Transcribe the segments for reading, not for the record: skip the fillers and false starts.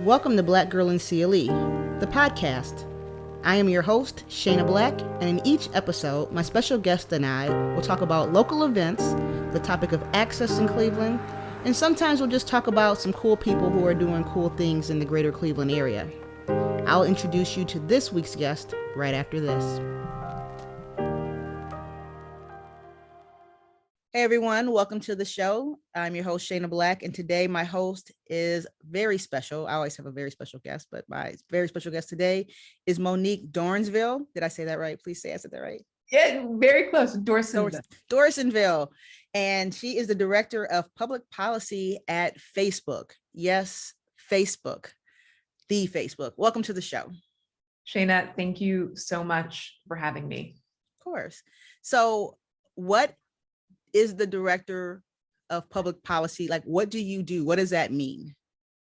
Welcome to Black Girl in CLE, the podcast. I am your host, Shayna Black, and in each episode, my special guest and I will talk about local events, the topic of access in Cleveland, and sometimes we'll just talk about some cool people who are doing cool things in the greater Cleveland area. I'll introduce you to this week's guest right after this. Hey everyone, welcome to the show. I'm your host, Shayna Black, and today my host is very special. I always have a very special guest, but my very special guest today is Monique Dorsainvil. Did I say that right? Please say I said that right. Yeah, very close. Dorsainvil. And she is the director of public policy at Facebook. Yes, Facebook, the Facebook. Welcome to the show. Shayna, thank you so much for having me. Of course. So what is the director of public policy? Like, what do you do? What does that mean?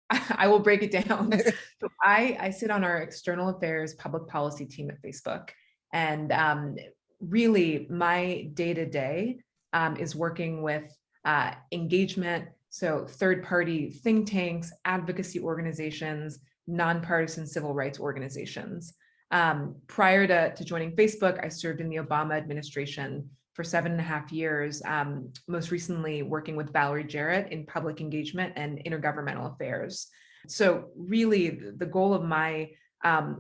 I will break it down. So I sit on our external affairs public policy team at Facebook. And really my day-to-day is working with engagement. So third-party think tanks, advocacy organizations, nonpartisan civil rights organizations. Prior to joining Facebook, I served in the Obama administration for 7.5 years, most recently working with Valerie Jarrett in public engagement and intergovernmental affairs. So really the goal of my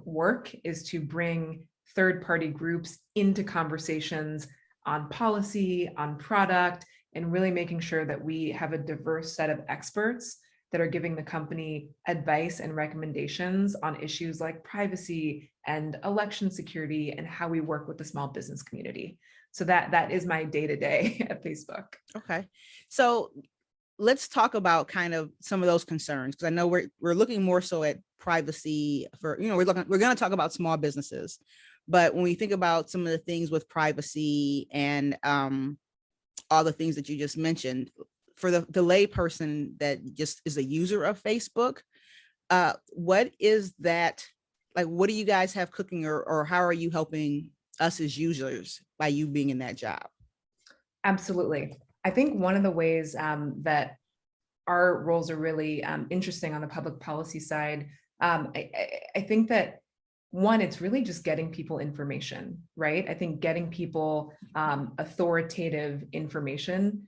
work is to bring third-party groups into conversations on policy, on product, and really making sure that we have a diverse set of experts that are giving the company advice and recommendations on issues like privacy and election security and how we work with the small business community. So that is my day-to-day at Facebook. Okay. So let's talk about kind of some of those concerns, because I know we're looking more so at privacy for, we're going to talk about small businesses, but when we think about some of the things with privacy and all the things that you just mentioned, for the lay person that just is a user of Facebook, what is that, like, what do you guys have cooking, or how are you helping us as users by you being in that job? Absolutely. I think one of the ways that our roles are really interesting on the public policy side, I think that one, it's really just getting people information, right? I think getting people authoritative information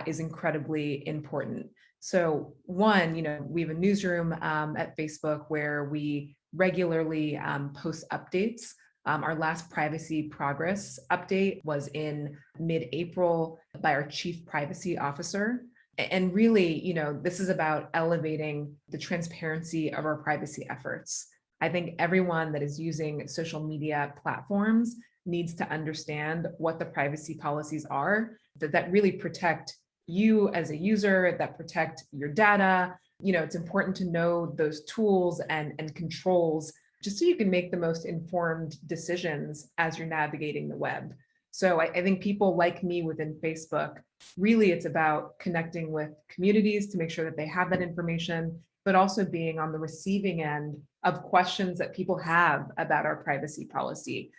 is incredibly important. So one, we have a newsroom at Facebook where we regularly post updates. Our last privacy progress update was in mid-April by our chief privacy officer. And really, this is about elevating the transparency of our privacy efforts. I think everyone that is using social media platforms needs to understand what the privacy policies are that really protect you as a user, that protect your data. It's important to know those tools and controls just so you can make the most informed decisions as you're navigating the web. So I think people like me within Facebook, really it's about connecting with communities to make sure that they have that information, but also being on the receiving end of questions that people have about our privacy policy,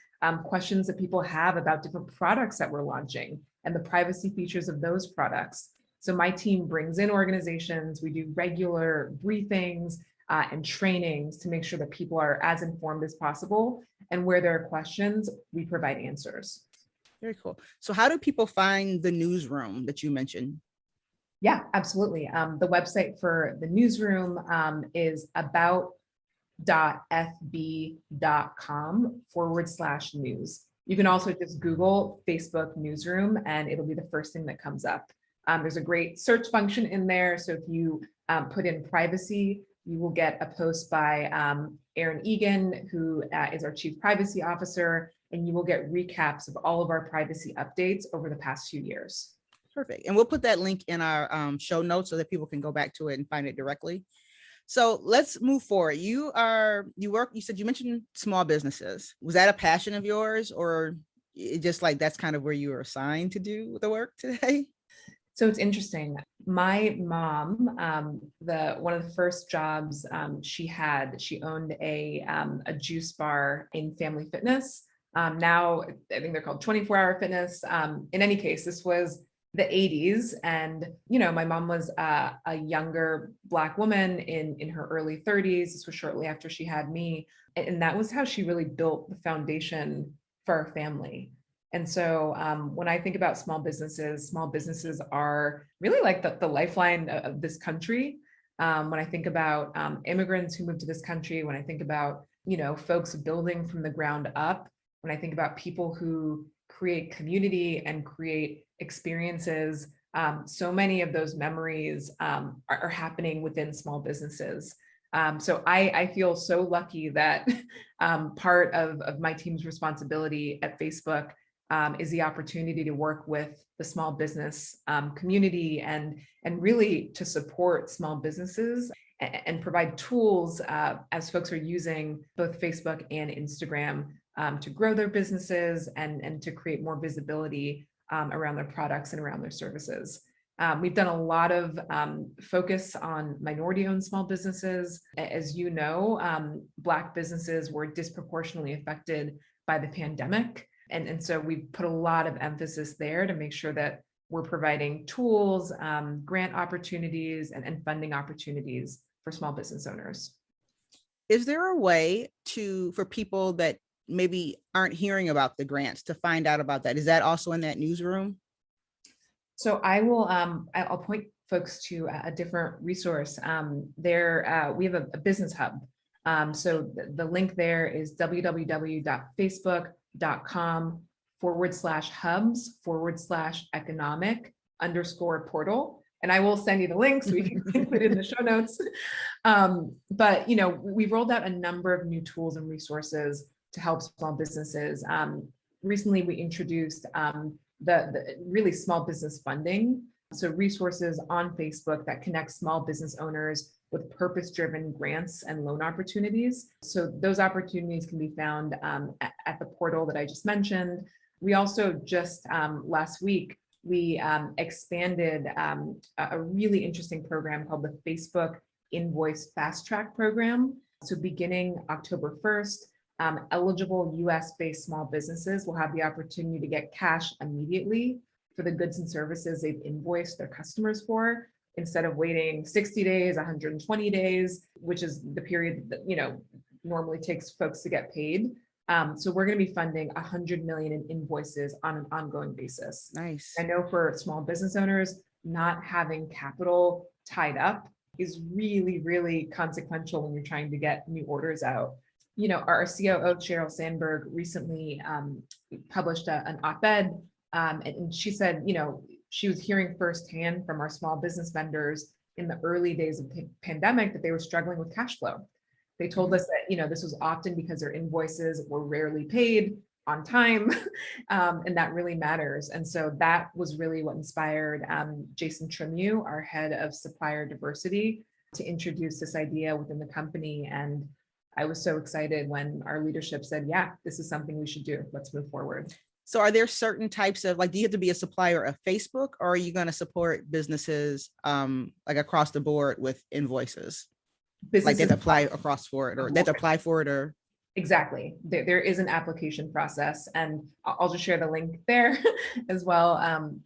questions that people have about different products that we're launching and the privacy features of those products. So my team brings in organizations, we do regular briefings, and trainings to make sure that people are as informed as possible. And where there are questions, we provide answers. Very cool. So how do people find the newsroom that you mentioned? Yeah, absolutely. The website for the newsroom is about.fb.com/news. You can also just Google Facebook newsroom and it'll be the first thing that comes up. There's a great search function in there. So if you put in privacy, you will get a post by Erin Egan, who is our chief privacy officer, and you will get recaps of all of our privacy updates over the past few years. Perfect. And we'll put that link in our show notes so that people can go back to it and find it directly. So let's move forward. You said you mentioned small businesses. Was that a passion of yours, or it just like that's kind of where you were assigned to do the work today? So it's interesting. My mom, one of the first jobs she owned a juice bar in Family Fitness. Now I think they're called 24 Hour Fitness. In any case, this was the 80s. And, my mom was a younger Black woman in her early 30s. This was shortly after she had me. And that was how she really built the foundation for our family. And so when I think about small businesses are really like the lifeline of this country. When I think about immigrants who moved to this country, when I think about, folks building from the ground up, when I think about people who create community and create experiences, so many of those memories are happening within small businesses. So I feel so lucky that part of my team's responsibility at Facebook is the opportunity to work with the small business community and really to support small businesses and provide tools as folks are using both Facebook and Instagram to grow their businesses and to create more visibility around their products and around their services. We've done a lot of focus on minority-owned small businesses. As you know, Black businesses were disproportionately affected by the pandemic. And so we've put a lot of emphasis there to make sure that we're providing tools, grant opportunities, and funding opportunities for small business owners. Is there a way for people that maybe aren't hearing about the grants to find out about that? Is that also in that newsroom? So I'll point folks to a different resource. We have a business hub. So the link there is www.facebook.com/hubs/economic_portal. And I will send you the link so we can put it in the show notes. But we've rolled out a number of new tools and resources to help small businesses. Recently, we introduced the really small business funding. So resources on Facebook that connect small business owners with purpose-driven grants and loan opportunities. So those opportunities can be found at the portal that I just mentioned. We also just last week, we expanded a really interesting program called the Facebook Invoice Fast Track Program. So beginning October 1st, eligible US-based small businesses will have the opportunity to get cash immediately for the goods and services they've invoiced their customers for, instead of waiting 60 days, 120 days, which is the period that normally takes folks to get paid. So we're going to be funding 100 million in invoices on an ongoing basis. Nice. I know for small business owners, not having capital tied up is really, really consequential when you're trying to get new orders out. Our COO, Sheryl Sandberg, recently published an op-ed, and she said, she was hearing firsthand from our small business vendors in the early days of the pandemic that they were struggling with cash flow. They told us that, this was often because their invoices were rarely paid on time, and that really matters. And so that was really what inspired Jason Tremieux, our head of supplier diversity, to introduce this idea within the company. And I was so excited when our leadership said, yeah, this is something we should do. Let's move forward. So are there certain types of, do you have to be a supplier of Facebook, or are you going to support businesses across the board with invoices? Businesses that apply across for it, or that apply for it, or? Exactly. There is an application process, and I'll just share the link there as well.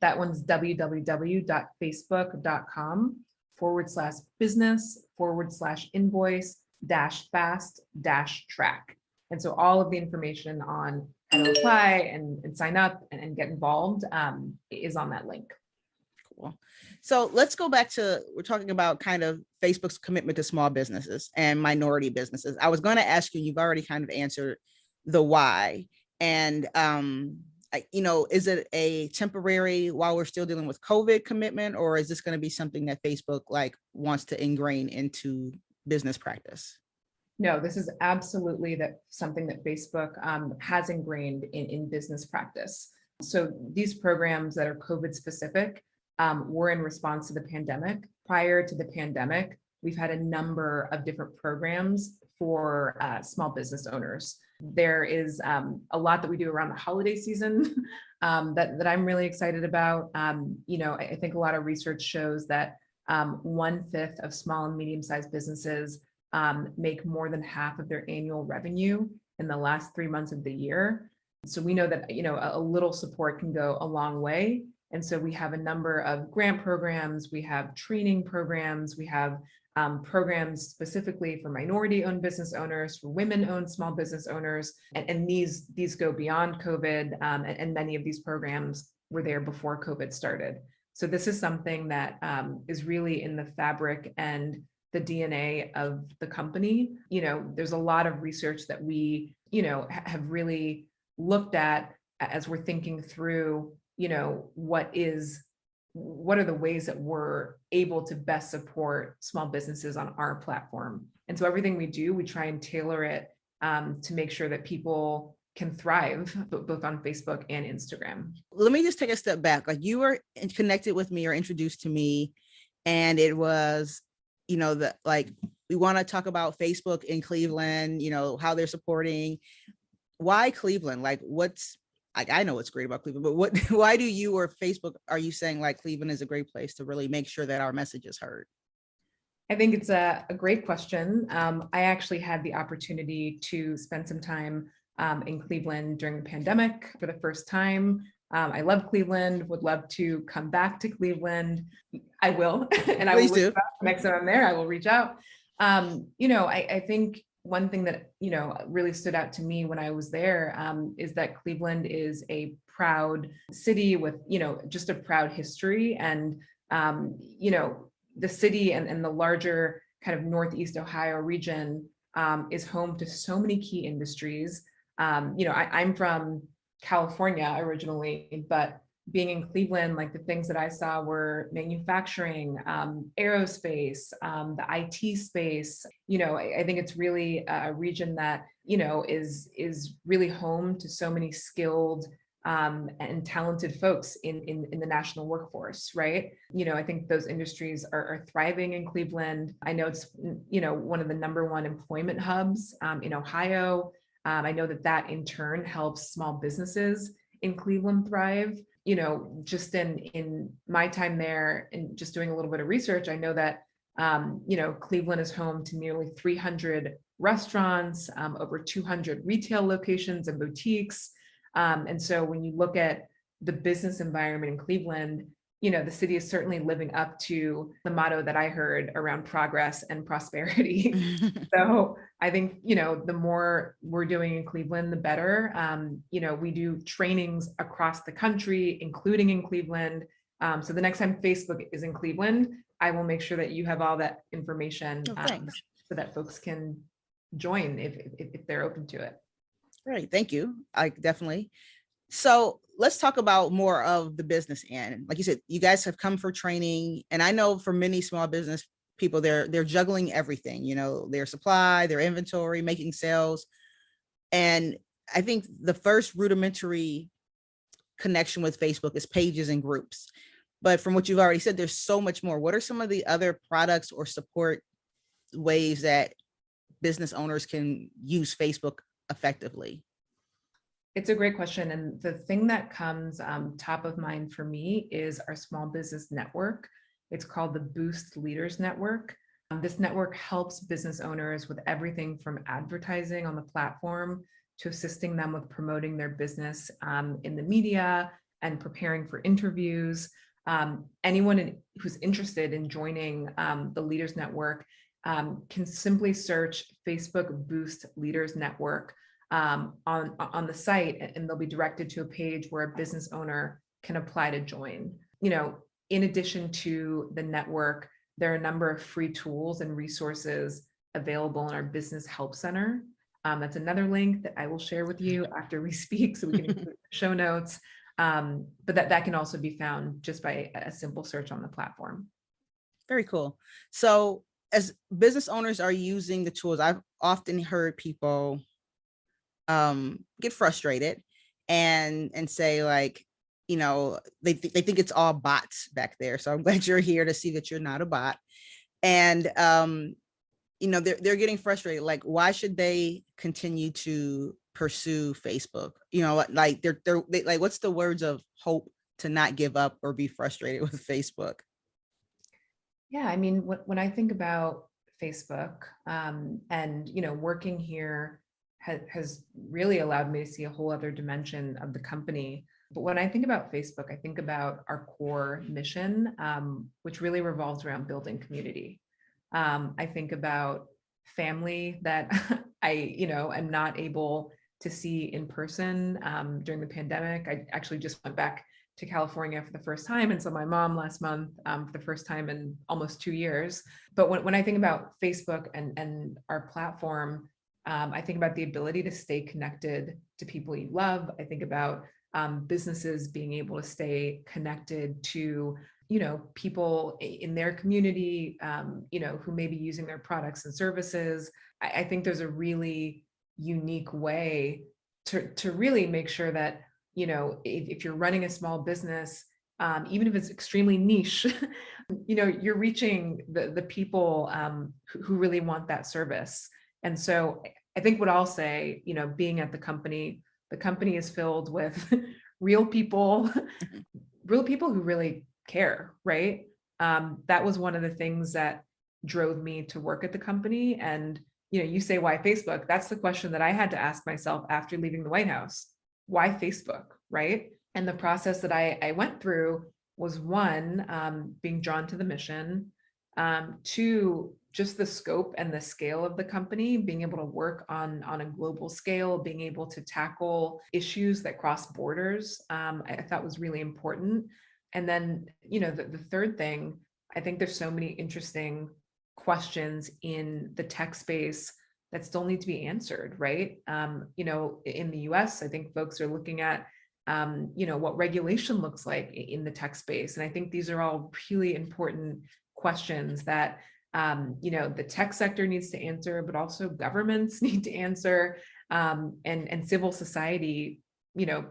That one's www.facebook.com/business/invoice-fast-track. And so all of the information on how to apply and sign up and get involved is on that link. Cool. So let's go back to, we're talking about kind of Facebook's commitment to small businesses and minority businesses. I was going to ask you, you've already kind of answered the why. And, is it a temporary, while we're still dealing with COVID commitment, or is this going to be something that Facebook wants to ingrain into business practice? No, this is absolutely something that Facebook has ingrained in business practice. So these programs that are COVID specific were in response to the pandemic. Prior to the pandemic, we've had a number of different programs for small business owners. There is a lot that we do around the holiday season that I'm really excited about. I think a lot of research shows that 1/5 of small and medium-sized businesses make more than half of their annual revenue in the last 3 months of the year. So we know that, a little support can go a long way. And so we have a number of grant programs, we have training programs, we have programs specifically for minority-owned business owners, for women-owned small business owners, and these go beyond COVID, and many of these programs were there before COVID started. So this is something that is really in the fabric and the DNA of the company. There's a lot of research that we, have really looked at as we're thinking through, what are the ways that we're able to best support small businesses on our platform. And so everything we do, we try and tailor it to make sure that people can thrive both on Facebook and Instagram. Let me just take a step back. Like, you were connected with me or introduced to me, and it was, we want to talk about Facebook in Cleveland, how they're supporting. Why Cleveland? Like, I know what's great about Cleveland, but why do you or Facebook, are you saying like Cleveland is a great place to really make sure that our message is heard? I think it's a great question. I actually had the opportunity to spend some time in Cleveland during the pandemic for the first time. I love Cleveland, would love to come back to Cleveland. I will, and I will reach out. Next time I'm there, I will reach out. I think one thing that, really stood out to me when I was there is that Cleveland is a proud city with, just a proud history. And, the city and the larger kind of Northeast Ohio region is home to so many key industries. I'm from California originally, but being in Cleveland, like the things that I saw were manufacturing, aerospace, the IT space. I think it's really a region that, is really home to so many skilled and talented folks in the national workforce, right? I think those industries are thriving in Cleveland. I know it's, one of the #1 employment hubs in Ohio. I know that in turn helps small businesses in Cleveland thrive. Just in my time there and just doing a little bit of research, I know that, Cleveland is home to nearly 300 restaurants, over 200 retail locations and boutiques. And so when you look at the business environment in Cleveland, the city is certainly living up to the motto that I heard around progress and prosperity. So I think, the more we're doing in Cleveland, the better. We do trainings across the country, including in Cleveland. So the next time Facebook is in Cleveland, I will make sure that you have all that information so that folks can join if they're open to it. Great, thank you. I definitely. So let's talk about more of the business end. Like you said, you guys have come for training, and I know for many small business people, they're juggling everything, their supply, their inventory, making sales. And I think the first rudimentary connection with Facebook is pages and groups. But from what you've already said, there's so much more. What are some of the other products or support ways that business owners can use Facebook effectively? It's a great question. And the thing that comes top of mind for me is our small business network. It's called the Boost Leaders Network. This network helps business owners with everything from advertising on the platform to assisting them with promoting their business in the media and preparing for interviews. Anyone who's interested in joining the Leaders Network can simply search Facebook Boost Leaders Network on the site, and they'll be directed to a page where a business owner can apply to join. In addition to the network, there are a number of free tools and resources available in our Business Help Center. That's another link that I will share with you after we speak, so we can include show notes. But that can also be found just by a simple search on the platform. Very cool. So as business owners are using the tools, I've often heard people get frustrated and say, like, they think it's all bots back there. So I'm glad you're here to see that you're not a bot. And they're getting frustrated. Like, why should they continue to pursue Facebook? Like they like, what's the words of hope to not give up or be frustrated with Facebook? Yeah, I mean, when I think about Facebook, and working here has really allowed me to see a whole other dimension of the company. But when I think about Facebook, I think about our core mission, which really revolves around building community. I think about family that am not able to see in person during the pandemic. I actually just went back to California for the first time and saw my mom last month for the first time in almost 2 years. But when I think about Facebook and our platform, I think about the ability to stay connected to people you love. I think about businesses being able to stay connected to people in their community, who may be using their products and services. I think there's a really unique way to really make sure that, if you're running a small business, even if it's extremely niche, you're reaching the people who really want that service. And so I think what I'll say, being at the company is filled with real people, real people who really care, right? That was one of the things that drove me to work at the company. And, you say, why Facebook? That's the question that I had to ask myself after leaving the White House. Why Facebook, right? And the process that I went through was one, being drawn to the mission, two, just the scope and the scale of the company, being able to work on a global scale, being able to tackle issues that cross borders, I thought was really important. And then, the third thing, I think there's so many interesting questions in the tech space that still need to be answered, right? In the US, I think folks are looking at, what regulation looks like in the tech space. And I think these are all really important questions that, the tech sector needs to answer, but also governments need to answer, and civil society,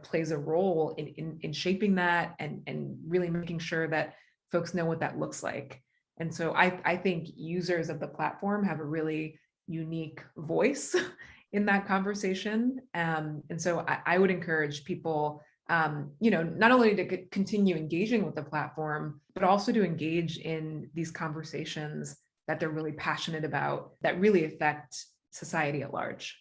plays a role in shaping that and really making sure that folks know what that looks like. And so I think users of the platform have a really unique voice in that conversation. And so I would encourage people, not only to continue engaging with the platform, but also to engage in these conversations that they're really passionate about, that really affect society at large.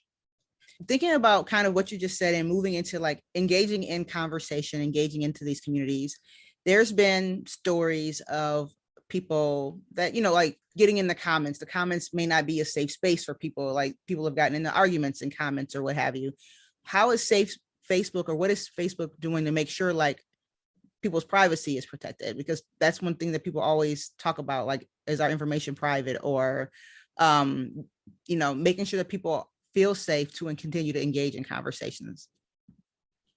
Thinking about kind of what you just said and moving into like engaging in conversation, engaging into these communities, there's been stories of people that, like getting in the comments. The comments may not be a safe space for people. Like people have gotten into arguments in comments or what have you. How is safe Facebook, or what is Facebook doing to make sure like people's privacy is protected? Because that's one thing that people always talk about, like, is our information private, or making sure that people feel safe to and continue to engage in conversations.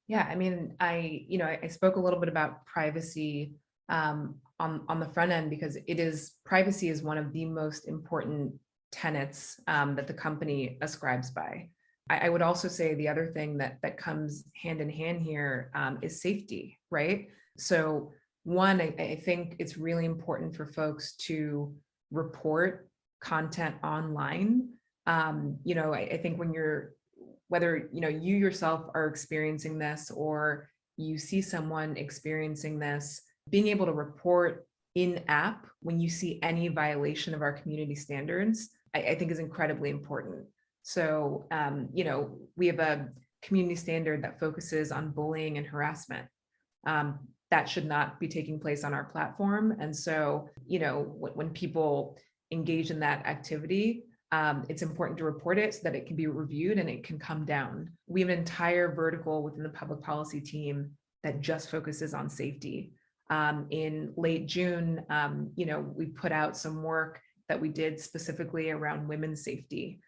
Yeah, I mean, I spoke a little bit about privacy on the front end, because privacy is one of the most important tenets that the company ascribes by. I would also say the other thing that comes hand in hand here is safety, right? So one, I think it's really important for folks to report content online. I think whether you yourself are experiencing this or you see someone experiencing this, being able to report in app when you see any violation of our community standards, I think is incredibly important. So, we have a community standard that focuses on bullying and harassment. That should not be taking place on our platform. And so, when people engage in that activity, it's important to report it so that it can be reviewed and it can come down. We have an entire vertical within the public policy team that just focuses on safety. In late June, we put out some work that we did specifically around women's safety.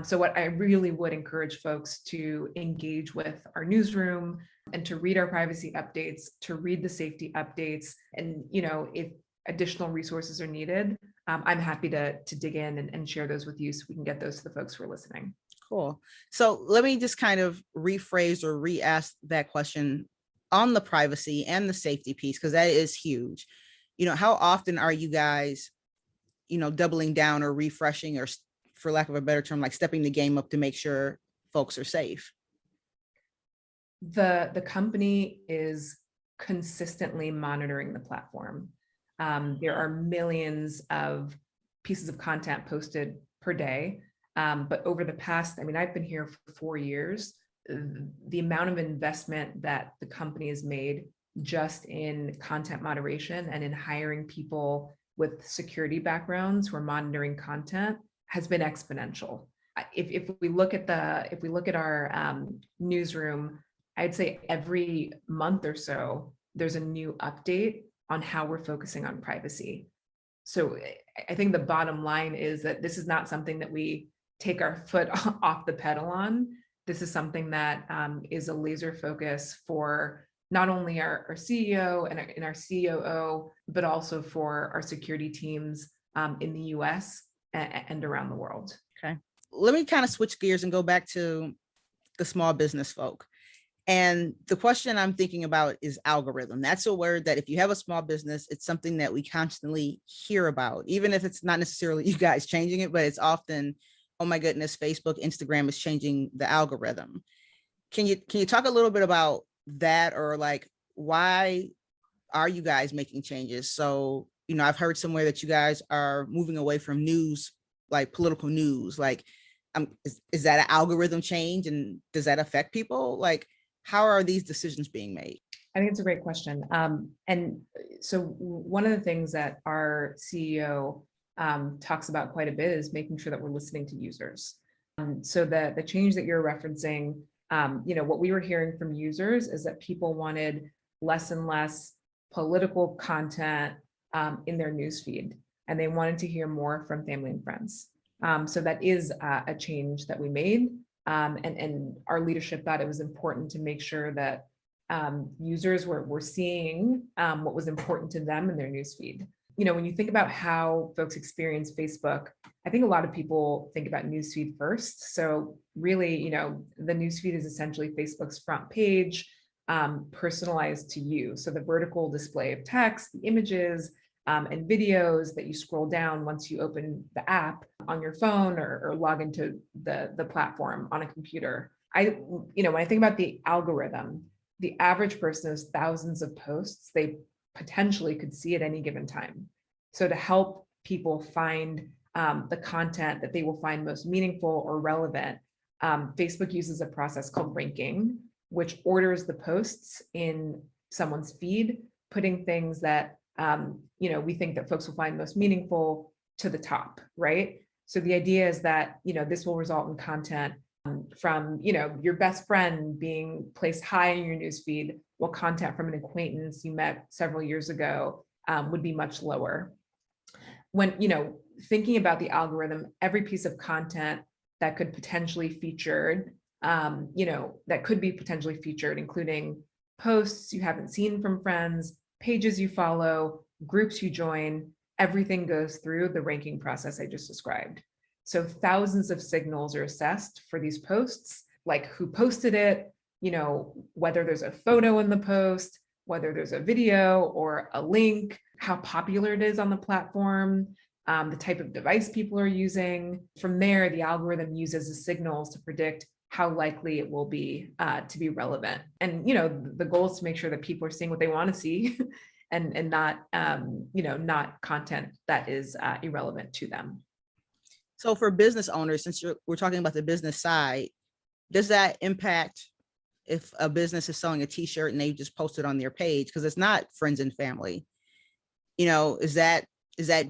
So what I really would encourage folks to engage with our newsroom and to read our privacy updates, to read the safety updates, and if additional resources are needed, I'm happy to dig in and share those with you so we can get those to the folks who are listening. Cool. So let me just kind of rephrase or re-ask that question on the privacy and the safety piece, because that is huge. How often are you guys, doubling down or refreshing, or for lack of a better term, like stepping the game up to make sure folks are safe? The company is consistently monitoring the platform. There are millions of pieces of content posted per day. But over the past, I've been here for 4 years. the amount of investment that the company has made just in content moderation and in hiring people with security backgrounds who are monitoring content has been exponential. If we look at our newsroom, I'd say every month or so, there's a new update on how we're focusing on privacy. So I think the bottom line is that this is not something that we take our foot off the pedal on. This is something that is a laser focus for not only our CEO and our COO, but also for our security teams in the US and around the world. Okay. Let me kind of switch gears and go back to the small business folk. And the question I'm thinking about is algorithm. That's a word that if you have a small business, it's something that we constantly hear about, even if it's not necessarily you guys changing it, but it's often, oh my goodness, Facebook, Instagram is changing the algorithm. Can you talk a little bit about that, or like, why are you guys making changes? So, I've heard somewhere that you guys are moving away from news, like political news. Like, is that an algorithm change, and does that affect people? Like, how are these decisions being made? I think it's a great question. And so one of the things that our CEO talks about quite a bit is making sure that we're listening to users. So the change that you're referencing, what we were hearing from users is that people wanted less and less political content in their newsfeed, and they wanted to hear more from family and friends. So that is a change that we made. And our leadership thought it was important to make sure that users were seeing what was important to them in their newsfeed. When you think about how folks experience Facebook, I think a lot of people think about newsfeed first. So really, the newsfeed is essentially Facebook's front page, personalized to you. So the vertical display of text, the images, and videos that you scroll down once you open the app on your phone or log into the platform on a computer. When I think about the algorithm, the average person has thousands of posts they potentially could see at any given time. So to help people find the content that they will find most meaningful or relevant, Facebook uses a process called ranking, which orders the posts in someone's feed, putting things that we think that folks will find most meaningful to the top, right? So the idea is that, this will result in content from, your best friend being placed high in your newsfeed, while content from an acquaintance you met several years ago would be much lower. When, thinking about the algorithm, every piece of content that could potentially featured, that could be potentially featured, including posts you haven't seen from friends, pages you follow, groups you join, everything goes through the ranking process I just described. So thousands of signals are assessed for these posts, like who posted it, whether there's a photo in the post, whether there's a video or a link, how popular it is on the platform, the type of device people are using. From there, the algorithm uses the signals to predict how likely it will be to be relevant. And, the goal is to make sure that people are seeing what they want to see and not, not content that is irrelevant to them. So for business owners, since we're talking about the business side, does that impact if a business is selling a t-shirt and they just post it on their page? Because it's not friends and family. Is that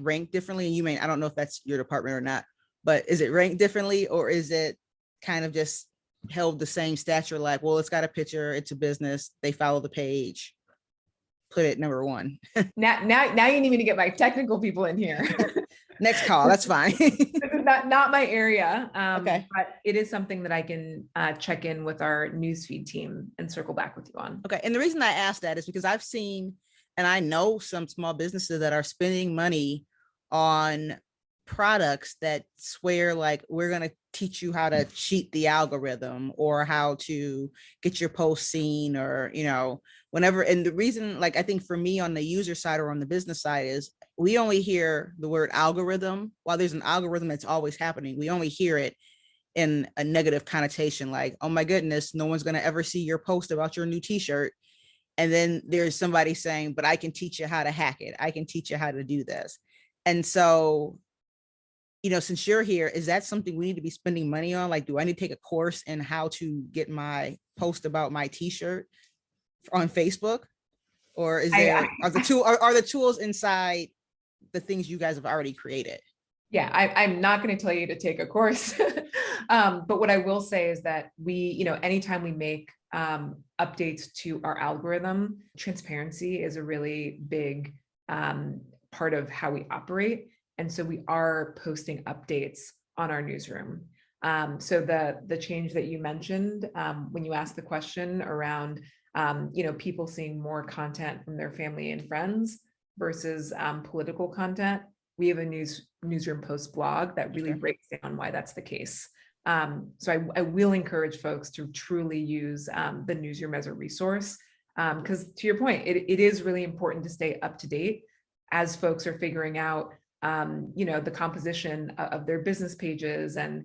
ranked differently? And I don't know if that's your department or not, but is it ranked differently, or is it kind of just held the same stature? Like, well, it's got a picture, it's a business, they follow the page, put it number one. Now you need me to get my technical people in here. Next call, that's fine. This is not my area. Okay. But it is something that I can check in with our newsfeed team and circle back with you on. Okay. And the reason I asked that is because I've seen, and I know some small businesses that are spending money on products that swear like, we're going to teach you how to cheat the algorithm or how to get your post seen, or, whenever. And the reason, like, I think for me on the user side or on the business side is we only hear the word algorithm. While there's an algorithm that's always happening, we only hear it in a negative connotation, like, oh my goodness, no one's going to ever see your post about your new t-shirt. And then there's somebody saying, but I can teach you how to hack it. I can teach you how to do this. And so Since you're here, is that something we need to be spending money on? Like, do I need to take a course in how to get my post about my t-shirt on Facebook? Or I are the tools inside the things you guys have already created? Yeah, I'm not going to tell you to take a course. But what I will say is that anytime we make updates to our algorithm, transparency is a really big part of how we operate. And so we are posting updates on our newsroom. So the change that you mentioned when you asked the question around people seeing more content from their family and friends versus political content, we have a newsroom post blog that really breaks down why that's the case. So I will encourage folks to truly use the newsroom as a resource, because to your point, it is really important to stay up to date as folks are figuring out, the composition of their business pages and,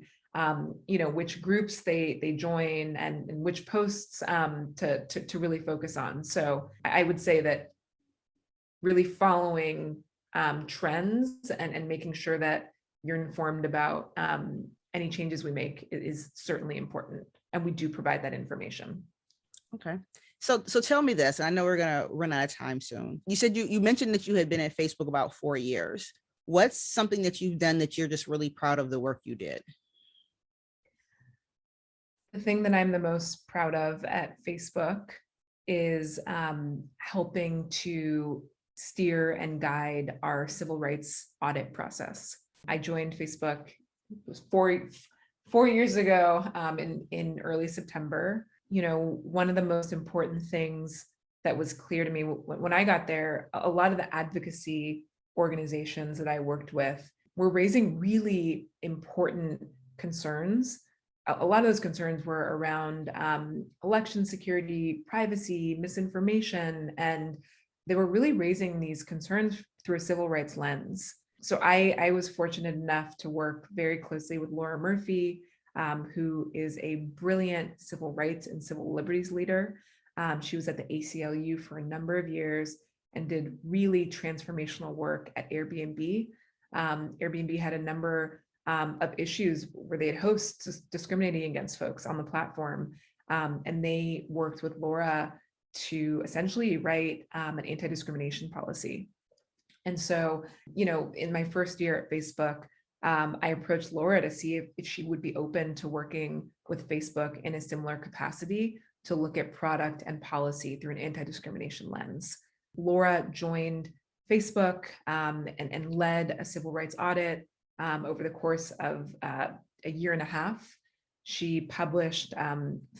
which groups they join and which posts to really focus on. So I would say that really following trends and making sure that you're informed about any changes we make is certainly important. And we do provide that information. Okay. So tell me this, and I know we're gonna run out of time soon. You said you mentioned that you had been at Facebook about 4 years. What's something that you've done that you're just really proud of the work you did? The thing that I'm the most proud of at Facebook is helping to steer and guide our civil rights audit process. I joined Facebook, it was four years ago in early September. One of the most important things that was clear to me when I got there, a lot of the advocacy organizations that I worked with were raising really important concerns. A lot of those concerns were around election security, privacy, misinformation, and they were really raising these concerns through a civil rights lens. So I was fortunate enough to work very closely with Laura Murphy, who is a brilliant civil rights and civil liberties leader. She was at the ACLU for a number of years and did really transformational work at Airbnb. Airbnb had a number of issues where they had hosts discriminating against folks on the platform. And they worked with Laura to essentially write an anti-discrimination policy. And so, in my first year at Facebook, I approached Laura to see if she would be open to working with Facebook in a similar capacity to look at product and policy through an anti-discrimination lens. Laura joined Facebook and led a civil rights audit over the course of a year and a half. She published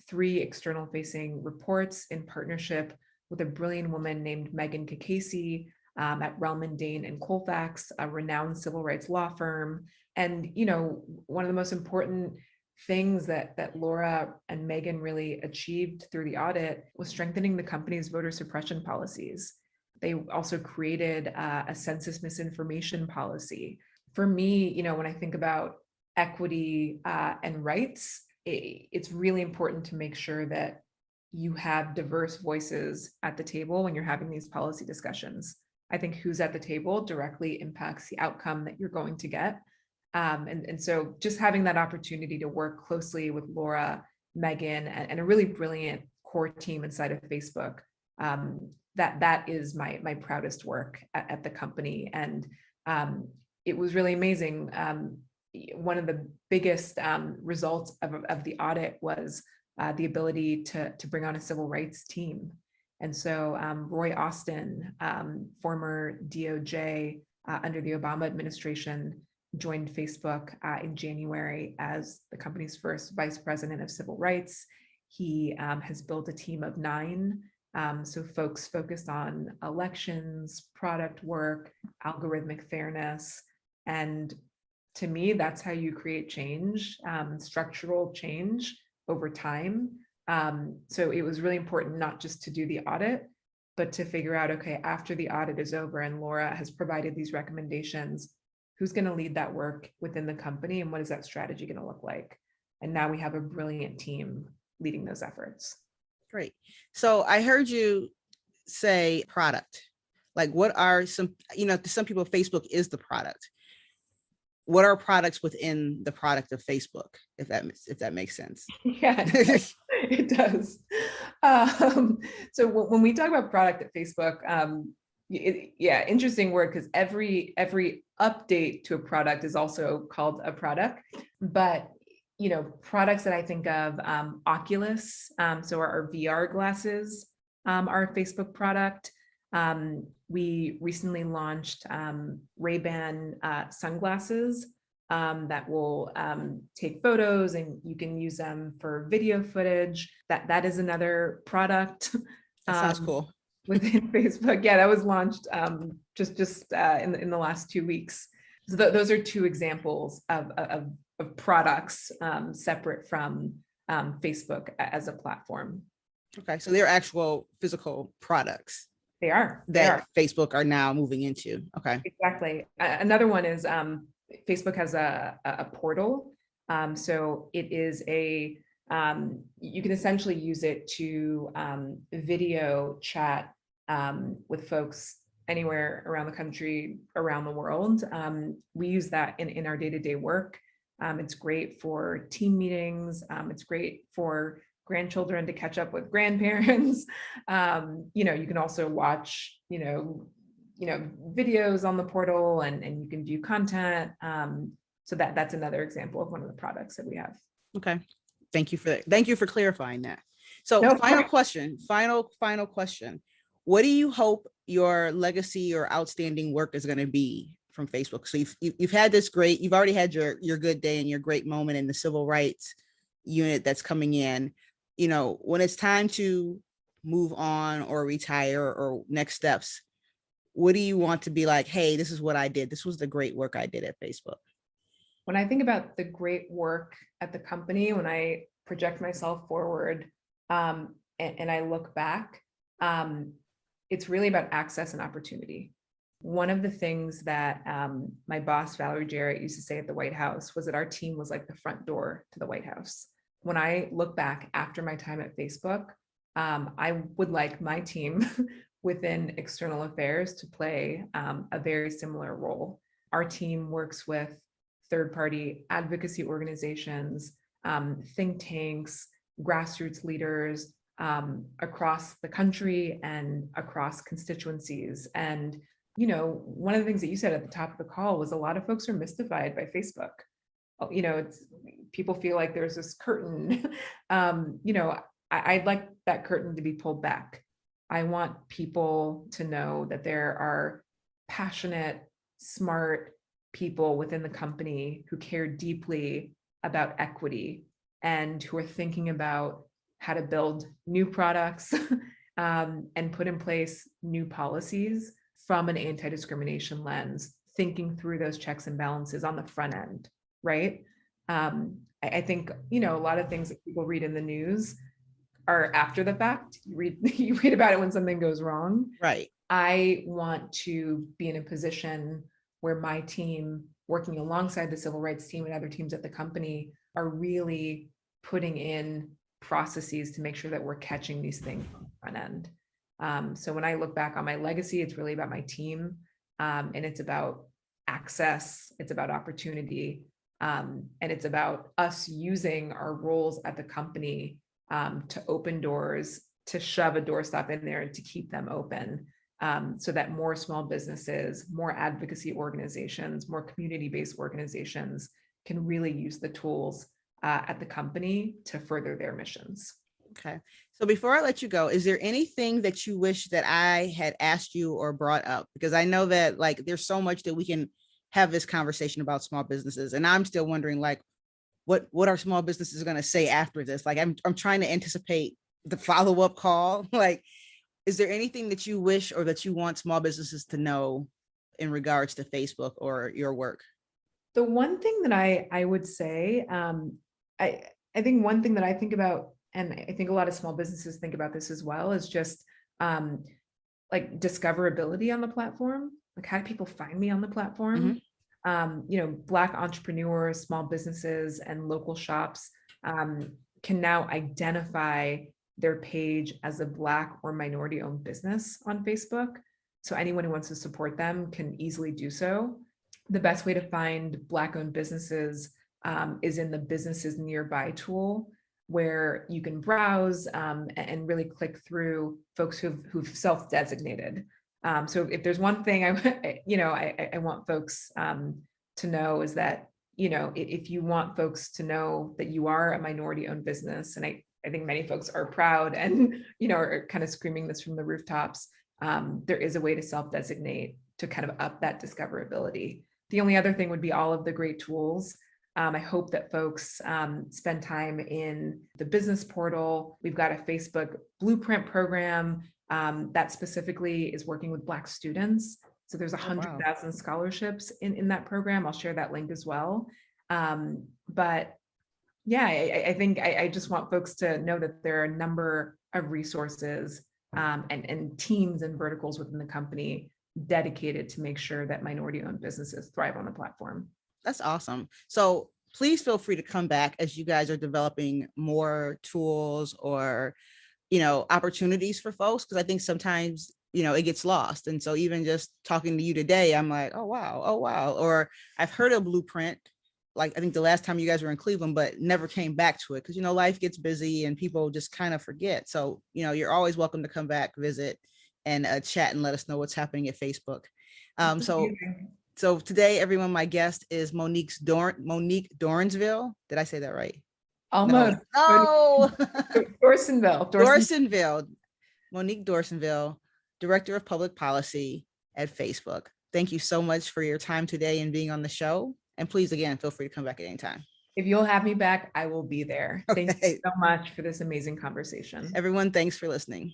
3 external facing reports in partnership with a brilliant woman named Megan Kakesi at Relman, Dane and Colfax, a renowned civil rights law firm. And, one of the most important things that Laura and Megan really achieved through the audit was strengthening the company's voter suppression policies. They also created a census misinformation policy. For me, when I think about equity and rights, it's really important to make sure that you have diverse voices at the table when you're having these policy discussions. I think who's at the table directly impacts the outcome that you're going to get. And so just having that opportunity to work closely with Laura, Megan, and a really brilliant core team inside of Facebook, that is my proudest work at the company. And it was really amazing. One of the biggest results of the audit was the ability to bring on a civil rights team. And so Roy Austin, former DOJ under the Obama administration, joined Facebook in January as the company's first vice president of civil rights. He has built a team of 9. So folks focused on elections, product work, algorithmic fairness. And to me, that's how you create change, structural change over time. So it was really important not just to do the audit, but to figure out, okay, after the audit is over and Laura has provided these recommendations, who's going to lead that work within the company and what is that strategy going to look like? And now we have a brilliant team leading those efforts. Great. So I heard you say product. Like, what are some, to some people, Facebook is the product. what are products within the product of Facebook, if that makes sense. Yeah, it does. So when we talk about product at Facebook, yeah, interesting word, because every update to a product is also called a product. But products that I think of, Oculus, so our VR glasses, are a Facebook product. We recently launched Ray-Ban sunglasses that will take photos, and you can use them for video footage. That is another product. That sounds cool. Within Facebook. Yeah, that was launched just in the last 2 weeks. So those are two examples of products separate from Facebook as a platform. Okay, so they're actual physical products. They are. Facebook are now moving into. Okay. Exactly. Another one is Facebook has a portal. So it is you can essentially use it to video chat with folks anywhere around the country, around the world. We use that in our day-to-day work. It's great for team meetings. It's great for grandchildren to catch up with grandparents. You can also watch, videos on the portal, and you can view content. So that's another example of one of the products that we have. Okay. Thank you for that. Thank you for clarifying that. So final question. What do you hope your legacy or outstanding work is going to be from Facebook? So you've had you've already had your good day and your great moment in the civil rights unit that's coming in. When it's time to move on or retire or next steps, what do you want to be like? Hey, this is what I did. This was the great work I did at Facebook. When I think about the great work at the company, when I project myself forward, and I look back, it's really about access and opportunity. One of the things that my boss, Valerie Jarrett, used to say at the White House was that our team was like the front door to the White House. When I look back after my time at Facebook, I would like my team within external affairs to play a very similar role. Our team works with third-party advocacy organizations, think tanks, grassroots leaders across the country and across constituencies. And, one of the things that you said at the top of the call was a lot of folks are mystified by Facebook. People feel like there's this curtain. I'd like that curtain to be pulled back. I want people to know that there are passionate, smart people within the company who care deeply about equity and who are thinking about how to build new products and put in place new policies from an anti-discrimination lens, thinking through those checks and balances on the front end, right? I think, a lot of things that people read in the news are after the fact. You read about it when something goes wrong. Right. I want to be in a position where my team, working alongside the civil rights team and other teams at the company, are really putting in processes to make sure that we're catching these things on the front end. So when I look back on my legacy, it's really about my team, and it's about access, it's about opportunity, and it's about us using our roles at the company to open doors, to shove a doorstop in there and to keep them open, so that more small businesses, more advocacy organizations, more community-based organizations can really use the tools at the company to further their missions. Okay. So before I let you go, is there anything that you wish that I had asked you or brought up? Because I know that there's so much that we can have this conversation about small businesses, and I'm still wondering what are small businesses going to say after this? I'm trying to anticipate the follow-up call. Is there anything that you wish or that you want small businesses to know in regards to Facebook or your work? The one thing that I would say, I think one thing that I think about, and I think a lot of small businesses think about this as well, is just discoverability on the platform. How do people find me on the platform? Mm-hmm. Black entrepreneurs, small businesses, and local shops can now identify their page as a Black or minority-owned business on Facebook. So anyone who wants to support them can easily do so. the best way to find Black-owned businesses is in the businesses nearby tool, where you can browse and really click through folks who've self-designated. So if there's one thing I want folks to know is that, if you want folks to know that you are a minority-owned business, and I think many folks are proud and, are kind of screaming this from the rooftops, there is a way to self-designate to kind of up that discoverability. The only other thing would be all of the great tools. I hope that folks spend time in the business portal. We've got a Facebook Blueprint program that specifically is working with Black students. So there's 100,000 scholarships in that program. I'll share that link as well. But yeah, I think I just want folks to know that there are a number of resources and teams and verticals within the company dedicated to make sure that minority-owned businesses thrive on the platform. That's awesome. So please feel free to come back as you guys are developing more tools or, opportunities for folks, because I think sometimes, it gets lost. And so even just talking to you today, I'm like, oh, wow. Or I've heard of Blueprint, like I think the last time you guys were in Cleveland, but never came back to it because, life gets busy and people just kind of forget. So, you're always welcome to come back, visit, and chat and let us know what's happening at Facebook. So today, everyone, my guest is Monique Dorsainvil. Did I say that right? Almost. No. Dorsainvil. Monique Dorsainvil, Director of Public Policy at Facebook. Thank you so much for your time today and being on the show. And please, again, feel free to come back at any time. If you'll have me back, I will be there. Okay. Thank you so much for this amazing conversation. Everyone, thanks for listening.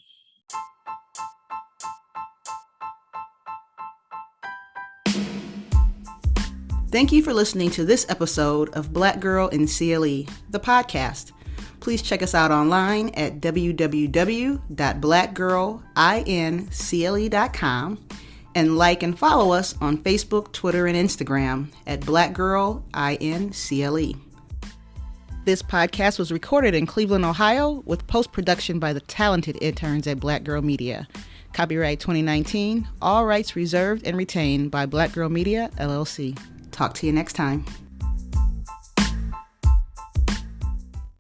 Thank you for listening to this episode of Black Girl in CLE, the podcast. Please check us out online at www.blackgirlincle.com and like and follow us on Facebook, Twitter, and Instagram at blackgirlincle. This podcast was recorded in Cleveland, Ohio, with post-production by the talented interns at Black Girl Media. Copyright 2019, all rights reserved and retained by Black Girl Media, LLC. Talk to you next time.